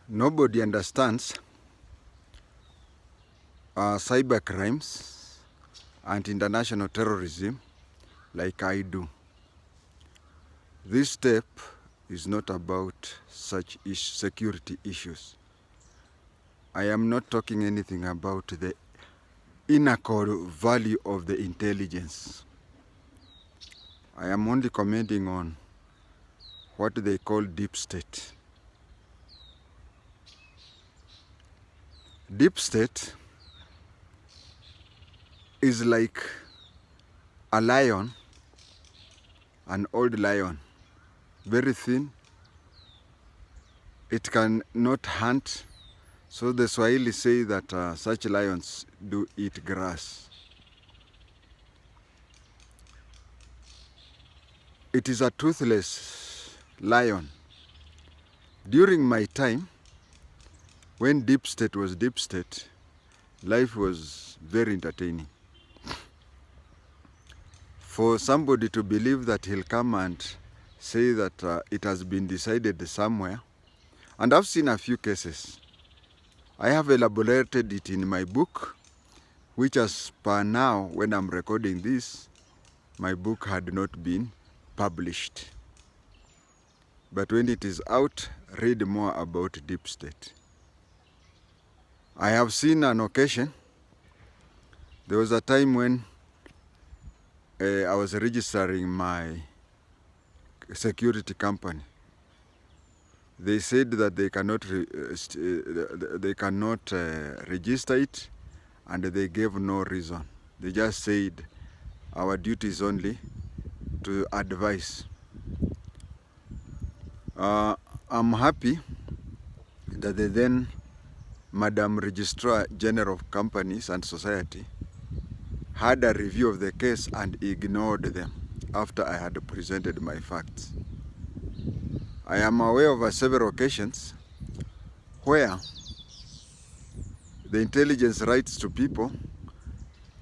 Nobody understands cyber crimes and international terrorism like I do. This step is not about such security issues. I am not talking anything about the inner core value of the intelligence. I am only commenting on what they call deep state. Deep state is like a lion, an old lion, very thin. It cannot hunt, so the Swahili say that such lions do eat grass. It is a toothless lion. During my time, when deep state was deep state, life was very entertaining. For somebody to believe that he'll come and say that it has been decided somewhere, and I've seen a few cases. I have elaborated it in my book, which as per now, when I'm recording this, my book had not been published. But when it is out, read more about deep state. I have seen an occasion. There was a time when I was registering my security company. They said that they cannot register it, and they gave no reason. They just said our duty is only to advise. I'm happy that the then Madam Registrar General of Companies and Society had a review of the case and ignored them after I had presented my facts. I am aware of several occasions where the intelligence writes to people.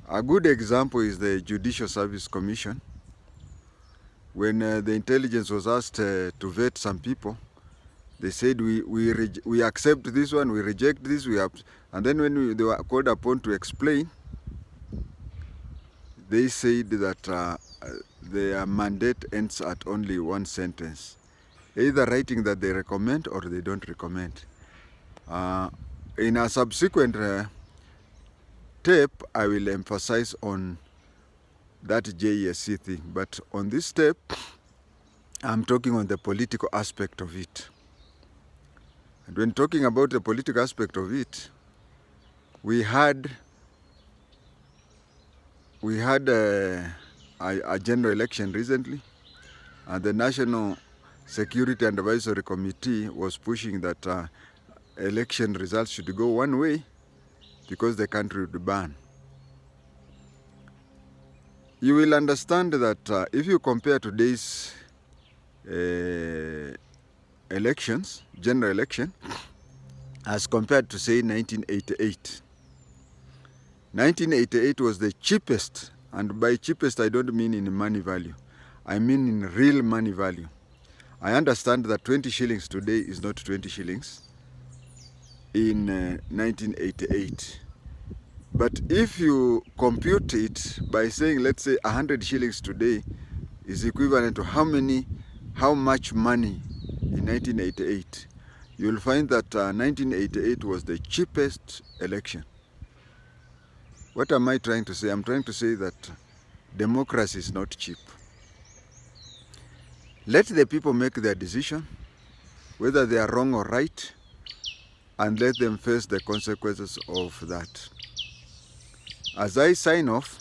A good example is the Judicial Service Commission. When the intelligence was asked to vet some people, they said we accept this one, we reject this, and then when they were called upon to explain, they said that their mandate ends at only one sentence, either writing that they recommend or they don't recommend. In a subsequent tape, I will emphasize on that JSC thing, but on this tape, I'm talking on the political aspect of it. And when talking about the political aspect of it, we had a general election recently, and the National Security and Advisory Committee was pushing that election results should go one way because the country would burn. You will understand that if you compare today's elections, general election, as compared to say 1988. 1988 was the cheapest, and by cheapest I don't mean in money value, I mean in real money value. I understand that 20 shillings today is not 20 shillings in 1988. But if you compute it by saying, let's say 100 shillings today is equivalent to how much money in 1988, you'll find that 1988 was the cheapest election. What am I trying to say? I'm trying to say that democracy is not cheap. Let the people make their decision, whether they are wrong or right, and let them face the consequences of that. As I sign off,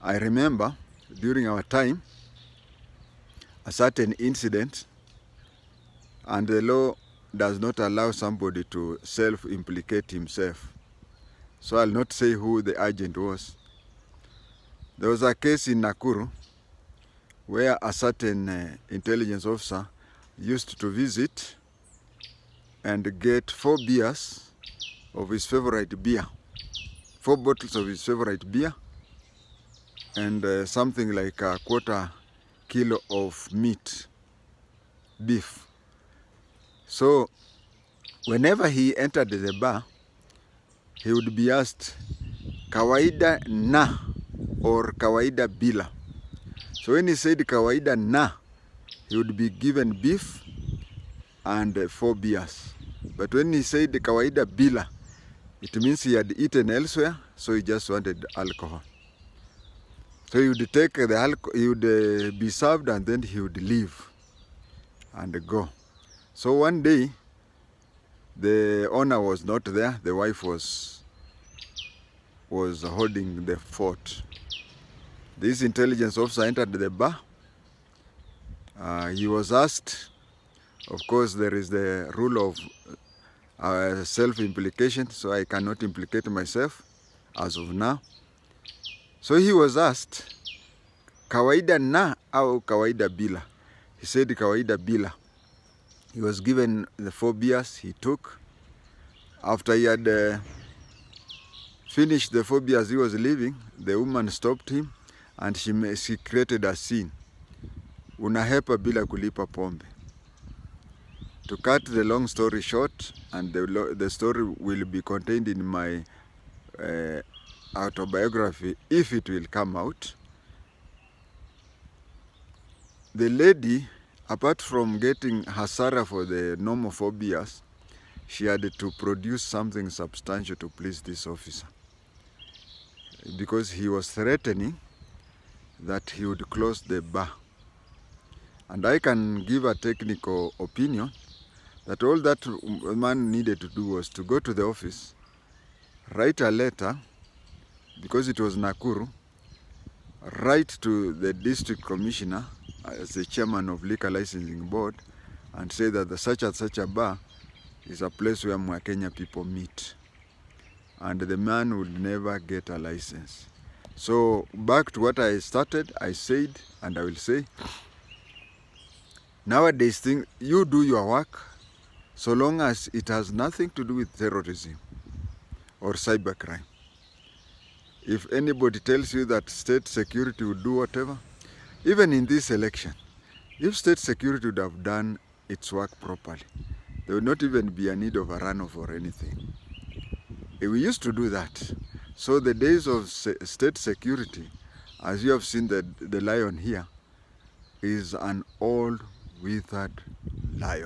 I remember during our time a certain incident, and the law does not allow somebody to self-implicate himself. So I'll not say who the agent was. There was a case in Nakuru where a certain intelligence officer used to visit and get 4 beers of his favorite beer, 4 bottles of his favorite beer, and something like a quarter kilo of meat, beef. So whenever he entered the bar, he would be asked, kawaida na or kawaida bila. So when he said kawaida na, he would be given beef and 4 beers. But when he said kawaida bila, it means he had eaten elsewhere, so he just wanted alcohol. So he would take the alcohol, he would be served, and then he would leave and go. So one day, the owner was not there. The wife was holding the fort. This intelligence officer entered the bar. He was asked, of course, there is the rule of self-implication, so I cannot implicate myself as of now. So he was asked, kawaida na au kawaida bila? He said kawaida bila. He was given the 4 beers he took. After he had finished the 4 beers he was leaving, the woman stopped him and she created a scene. Unahepa bila kulipa pombe. To cut the long story short, and the story will be contained in my autobiography if it will come out. The lady, apart from getting hasara for the normal 4 beers, she had to produce something substantial to please this officer, because he was threatening that he would close the bar. And I can give a technical opinion that all that man needed to do was to go to the office, write a letter, because it was Nakuru, write to the district commissioner as the chairman of Liquor Licensing Board and say that the such and such a bar is a place where Mwakenya people meet. And the man would never get a license. So back to what I started, I said, and I will say, nowadays you do your work so long as it has nothing to do with terrorism or cybercrime. If anybody tells you that state security would do whatever, even in this election, if state security would have done its work properly, there would not even be a need of a runoff or anything. We used to do that. So the days of state security, as you have seen the lion here, is an old withered lion.